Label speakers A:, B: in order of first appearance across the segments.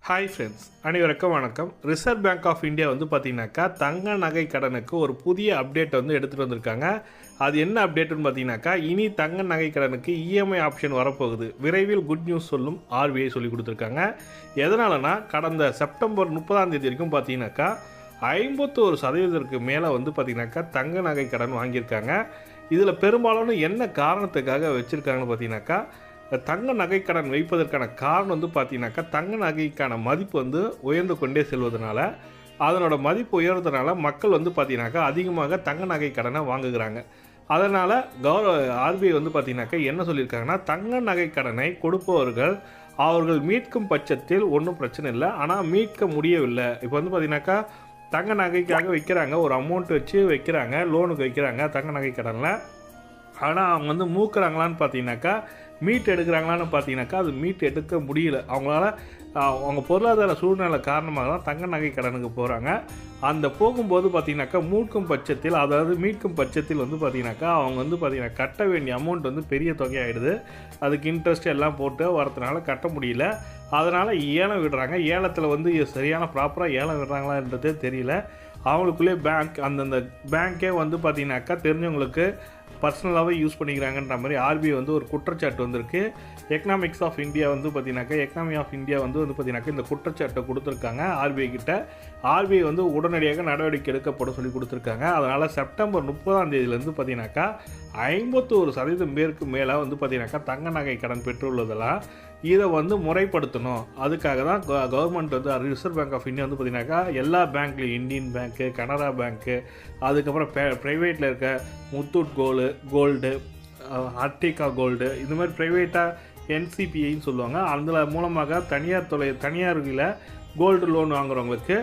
A: Hi friends, அனைவருக்கும் வணக்கம். Reserve bank of India வந்து பார்த்தீங்கன்னாக்கா தங்க நகை கடனுக்கு ஒரு புதிய அப்டேட் வந்து எடுத்துகிட்டு வந்திருக்காங்க. அது என்ன அப்டேட்டுன்னு பார்த்தீங்கன்னாக்கா, இனி தங்க நகை கடனுக்கு இஎம்ஐ ஆப்ஷன் வரப்போகுது. விரைவில் குட் நியூஸ் சொல்லும் ஆர்பிஐ சொல்லி கொடுத்துருக்காங்க. எதனாலனா, கடந்த செப்டம்பர் 30 வரைக்கும் பார்த்தீங்கன்னாக்கா 51% மேலே வந்து பார்த்தீங்கன்னாக்கா தங்க நகை கடன் வாங்கியிருக்காங்க. இதில் பெரும்பாலான என்ன காரணத்துக்காக வச்சுருக்காங்கன்னு பார்த்தீங்கன்னாக்கா, தங்க நகைக்கடன் வைப்பதற்கான காரணம் வந்து பார்த்தீங்கன்னாக்கா, தங்க நகைக்கான மதிப்பு வந்து உயர்ந்து கொண்டே செல்வதனால, அதனோட மதிப்பு உயர்றதுனால மக்கள் வந்து பார்த்தீங்கன்னாக்கா அதிகமாக தங்க நகை கடனை வாங்குகிறாங்க. அதனால் ஆர்பிஐ வந்து பார்த்தீங்கன்னாக்கா என்ன சொல்லியிருக்காங்கன்னா, தங்க நகை கடனை கொடுப்பவர்கள் அவர்கள் மீட்கும் பட்சத்தில் ஒன்றும் பிரச்சனை இல்லை. ஆனால் மீட்க முடியவில்லை. இப்போ வந்து பார்த்தீங்கன்னாக்கா தங்க நகைக்காக வைக்கிறாங்க, ஒரு அமௌண்ட் வச்சு வைக்கிறாங்க, லோனுக்கு வைக்கிறாங்க தங்க நகை கடனில். ஆனால் அவங்க வந்து மூக்குறாங்களான்னு பார்த்தீங்கன்னாக்கா, மீட் எடுக்கிறாங்களான்னு பார்த்தீங்கன்னாக்கா அது மீட் எடுக்க முடியல. அவங்களால அவங்க பொருளாதார சூழ்நிலை காரணமாக தான் தங்க நகை கடனுக்கு போகிறாங்க. அந்த போகும்போது பார்த்தீங்கன்னாக்கா மீட்கும் பட்சத்தில் வந்து பார்த்தீங்கன்னாக்கா அவங்க வந்து பார்த்தீங்கன்னா கட்ட வேண்டிய அமௌண்ட் வந்து பெரிய தொகையாகிடுது. அதுக்கு இன்ட்ரெஸ்ட் எல்லாம் போட்டு வரதுனால கட்ட முடியல. அதனால் ஏலம் விடுறாங்க. ஏலத்தில் வந்து சரியான ப்ராப்பராக ஏலம் விடுறாங்களான்றதே தெரியல. அவங்களுக்குள்ளே அந்தந்த பேங்க்கே வந்து பார்த்தீங்கன்னாக்கா தெரிஞ்சவங்களுக்கு பர்சனலாகவே யூஸ் பண்ணிக்கிறாங்கன்ற மாதிரி ஆர்பிஐ வந்து ஒரு குற்றச்சாட்டு வந்திருக்கு. எக்கனாமி ஆஃப் இந்தியா வந்து பார்த்தீங்கன்னாக்கா இந்த குற்றச்சாட்டை கொடுத்துருக்காங்க ஆர்பிஐ கிட்ட. ஆர்பிஐ வந்து உடனடியாக நடவடிக்கை எடுக்கப்படும் சொல்லி கொடுத்துருக்காங்க. அதனால் செப்டம்பர் 30 பார்த்தீங்கன்னாக்கா 51% பேருக்கு மேலே வந்து பார்த்தீங்கன்னாக்கா தங்க நகை கடன் பெற்றுள்ளதெல்லாம் இதை வந்து முறைப்படுத்தணும். அதுக்காக தான் கவர்மெண்ட் வந்து ரிசர்வ் பேங்க் ஆஃப் இந்தியா வந்து பார்த்தீங்கன்னாக்கா எல்லா பேங்க்லையும் இந்தியன் பேங்க்கு, கனரா பேங்க்கு, அதுக்கப்புறம் ப்ரைவேட்டில் இருக்க முத்தூட் கோல்டு, அர்டிகா கோல்டு, இந்த மாதிரி ப்ரைவேட்டாக என்சிபிஐன்னு சொல்லுவாங்க. அதில் மூலமாக தனியார்களில் கோல்டு லோன் வாங்குறவங்களுக்கு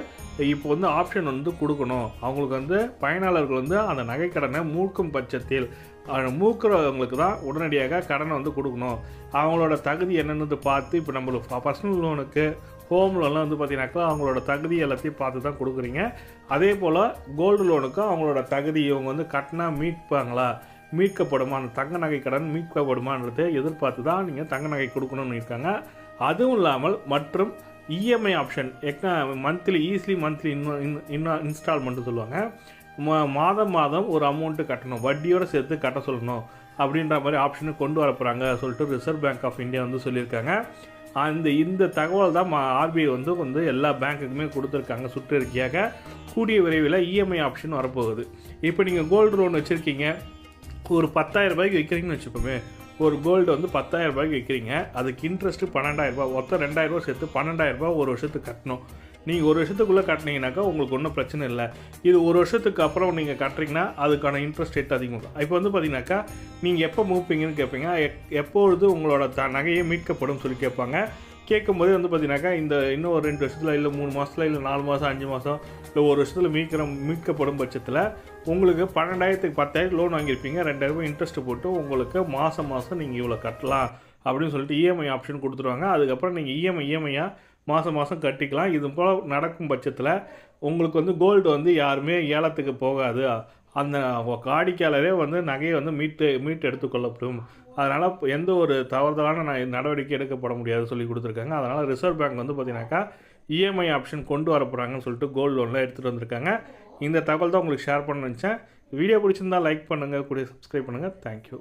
A: இப்போ வந்து ஆப்ஷன் வந்து கொடுக்கணும். அவங்களுக்கு வந்து பயனாளர்கள் வந்து அந்த நகைக்கடனை மூக்கும் பட்சத்தில் மூக்குறவங்களுக்கு தான் உடனடியாக கடனை வந்து கொடுக்கணும். அவங்களோட தகுதி என்னென்னு பார்த்து, இப்போ நம்மளுக்கு பர்சனல் லோனுக்கு, ஹோம் லோன்லாம் வந்து பார்த்தீங்கன்னாக்கா அவங்களோட தகுதி எல்லாத்தையும் பார்த்து தான் கொடுக்குறீங்க. அதே போல் கோல்டு லோனுக்கும் அவங்களோட தகுதி இவங்க வந்து கட்டினா மீட்கப்படுமா, அந்த தங்க நகை கடன் மீட்கப்படுமான்றதை எதிர்பார்த்து தான் நீங்கள் தங்க நகை கொடுக்கணும்னு இருக்காங்க. அதுவும் இல்லாமல் மற்றும் இஎம்ஐ ஆப்ஷன் மந்த்லி இன்ஸ்டால்மெண்ட்டு சொல்லுவாங்க. மாதம் ஒரு அமௌண்ட்டு கட்டணும், வட்டியோடு சேர்த்து கட்ட சொல்லணும் அப்படின்ற மாதிரி ஆப்ஷனு கொண்டு வர போகிறாங்க சொல்லிட்டு ரிசர்வ் பேங்க் ஆஃப் இந்தியா வந்து சொல்லியிருக்காங்க. இந்த தகவல் தான் ஆர்பிஐ வந்து எல்லா பேங்க்குக்குமே கொடுத்துருக்காங்க சுற்றறிக்கையாக. கூடிய விரைவில் இஎம்ஐ ஆப்ஷன் வரப்போகுது. இப்போ நீங்கள் கோல்டு லோன் வச்சுருக்கீங்க, ஒரு 10,000 ரூபாய்க்கு வைக்கிறீங்கன்னு வச்சுப்போமே. ஒரு கோல்டு வந்து 10,000 ரூபாய்க்கு வைக்கிறீங்க, அதுக்கு இன்ட்ரெஸ்ட்டு 12,000 ரூபா, மொத்தம் 2,000 ரூபா சேர்த்து 12,000 ரூபா ஒரு வருஷத்துக்கு கட்டணும். நீங்கள் ஒரு வருஷத்துக்குள்ளே கட்டினீங்கன்னாக்கா உங்களுக்கு ஒன்றும் பிரச்சனை இல்லை. இது ஒரு வருஷத்துக்கு அப்புறம் நீங்கள் கட்டுறீங்கன்னா அதுக்கான இன்ட்ரெஸ்ட் ரேட் அதிகமாக. இப்போ வந்து பார்த்தீங்கன்னாக்கா நீங்கள் எப்போ மூப்பீங்கன்னு கேட்பீங்க. எப்பொழுது உங்களோட நகையை மீட்கப்படும் சொல்லி கேட்பாங்க. கேட்கும்போது வந்து பார்த்தீங்கன்னாக்கா இன்னும் ஒரு 2 வருஷத்தில், இல்லை 3 மாதத்தில், இல்லை 4 மாதம், 5 மாதம், இல்லை ஒரு வருஷத்தில் மீட்கப்படும் பட்சத்தில் உங்களுக்கு 12,000க்கு 10,000 லோன் வாங்கியிருப்பீங்க, 2,000 ரூபாய் இன்ட்ரெஸ்ட் போட்டு உங்களுக்கு மாதம் நீங்கள் இவ்வளோ கட்டலாம் அப்படின்னு சொல்லிட்டு இஎம்ஐ ஆப்ஷன் கொடுத்துருவாங்க. அதுக்கப்புறம் நீங்கள் இஎம்ஐயாக மாதம் கட்டிக்கலாம். இது போல் நடக்கும் பட்சத்தில் உங்களுக்கு வந்து கோல்டு வந்து யாருமே ஏலத்துக்கு போகாது. அந்த வாடிக்கையாளரே வந்து நகையை வந்து மீட்டு எடுத்துக்கொள்ளப்படும். அதனால் எந்த ஒரு தவறுதலான நடவடிக்கை எடுக்கப்பட முடியாது சொல்லி கொடுத்துருக்காங்க. அதனால் ரிசர்வ் பேங்க் வந்து பார்த்தீங்கன்னாக்கா இஎம்ஐ ஆப்ஷன் கொண்டு வர போகிறாங்கன்னு சொல்லிட்டு கோல்டு லோனில் எடுத்துகிட்டு வந்திருக்காங்க. இந்த தகவல் தான் உங்களுக்கு ஷேர் பண்ண நினச்சேன். வீடியோ பிடிச்சிருந்தால் லைக் பண்ணுங்கள், கூட சப்ஸ்கிரைப் பண்ணுங்கள். தேங்க்யூ.